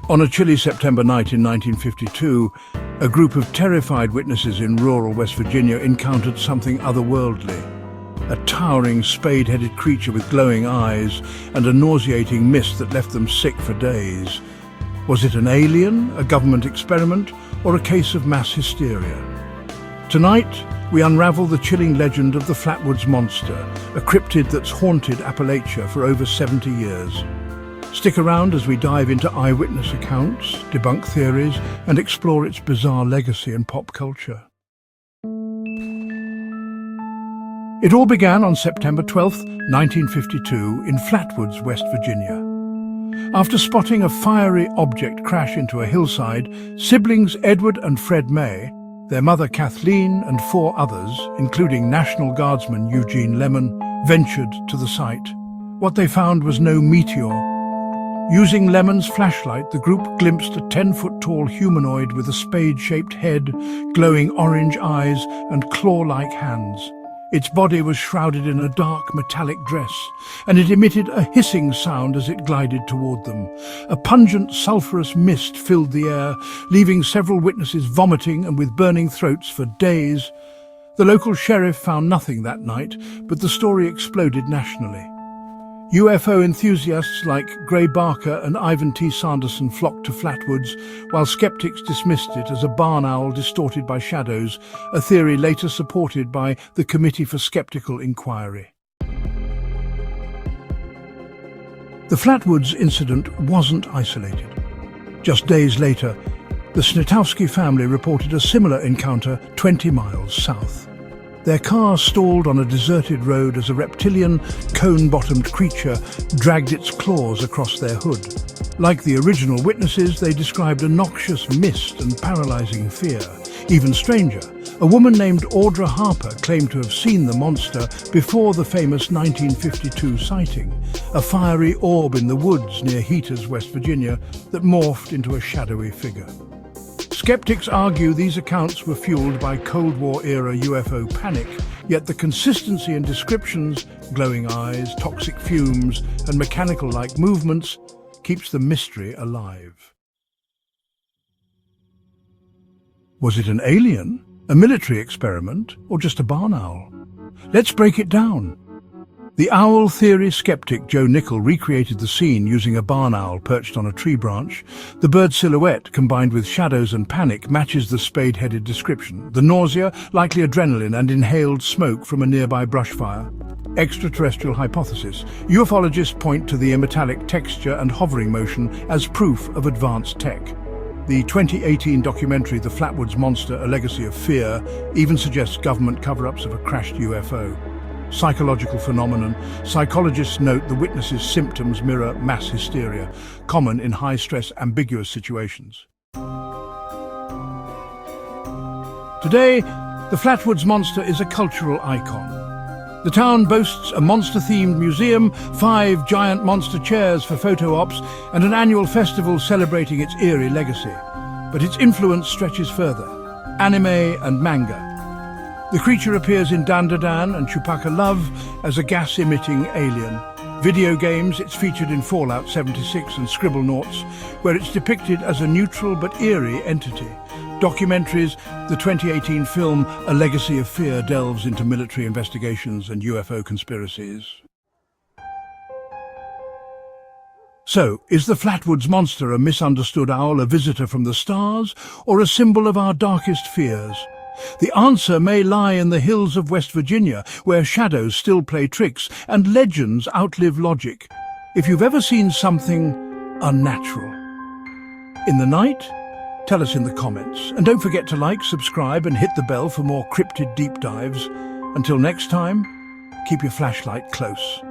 On a chilly September night in 1952, a group of terrified witnesses in rural West Virginia encountered something otherworldly. A towering, spade-headed creature with glowing eyes and a nauseating mist that left them sick for days. Was it an alien, a government experiment, or a case of mass hysteria? Tonight, we unravel the chilling legend of the Flatwoods monster, a cryptid that's haunted Appalachia for over 70 years. Stick around as we dive into eyewitness accounts, debunk theories, and explore its bizarre legacy in pop culture. It all began on September 12, 1952, in Flatwoods, West Virginia. After spotting a fiery object crash into a hillside, siblings Edward and Fred May, their mother Kathleen and 4 others, including National Guardsman Eugene Lemon, ventured to the site. What they found was no meteor. Using Lemon's flashlight, the group glimpsed a 10-foot-tall humanoid with a spade-shaped head, glowing orange eyes and claw-like hands. Its body was shrouded in a dark metallic dress, and it emitted a hissing sound as it glided toward them. A pungent, sulphurous mist filled the air, leaving several witnesses vomiting and with burning throats for days. The local sheriff found nothing that night, but the story exploded nationally. UFO enthusiasts like Gray Barker and Ivan T. Sanderson flocked to Flatwoods, while skeptics dismissed it as a barn owl distorted by shadows, a theory later supported by the Committee for Skeptical Inquiry. The Flatwoods incident wasn't isolated. Just days later, the Snitowski family reported a similar encounter 20 miles south. Their car stalled on a deserted road as a reptilian, cone-bottomed creature dragged its claws across their hood. Like the original witnesses, they described a noxious mist and paralyzing fear. Even stranger, a woman named Audra Harper claimed to have seen the monster before the famous 1952 sighting, a fiery orb in the woods near Heaters, West Virginia, that morphed into a shadowy figure. Skeptics argue these accounts were fueled by Cold War-era UFO panic, yet the consistency in descriptions, glowing eyes, toxic fumes, and mechanical-like movements keeps the mystery alive. Was it an alien, a military experiment, or just a barn owl? Let's break it down. The owl theory skeptic Joe Nickell recreated the scene using a barn owl perched on a tree branch. The bird's silhouette, combined with shadows and panic, matches the spade-headed description. The nausea, likely adrenaline and inhaled smoke from a nearby brush fire. Extraterrestrial hypothesis. Ufologists point to the metallic texture and hovering motion as proof of advanced tech. The 2018 documentary The Flatwoods Monster, A Legacy of Fear even suggests government cover-ups of a crashed UFO. Psychological phenomenon. Psychologists note the witnesses' symptoms mirror mass hysteria, common in high-stress, ambiguous situations. Today, the Flatwoods monster is a cultural icon. The town boasts a monster-themed museum, 5 giant monster chairs for photo ops, and an annual festival celebrating its eerie legacy. But its influence stretches further. Anime and manga. The creature appears in Dan Da Dan and Chupacabra Love as a gas-emitting alien. Video games, it's featured in Fallout 76 and Scribblenauts, where it's depicted as a neutral but eerie entity. Documentaries, the 2018 film A Legacy of Fear delves into military investigations and UFO conspiracies. So, is the Flatwoods monster a misunderstood owl, a visitor from the stars, or a symbol of our darkest fears? The answer may lie in the hills of West Virginia, where shadows still play tricks and legends outlive logic. If you've ever seen something unnatural in the night, tell us in the comments. And don't forget to like, subscribe and hit the bell for more cryptid deep dives. Until next time, keep your flashlight close.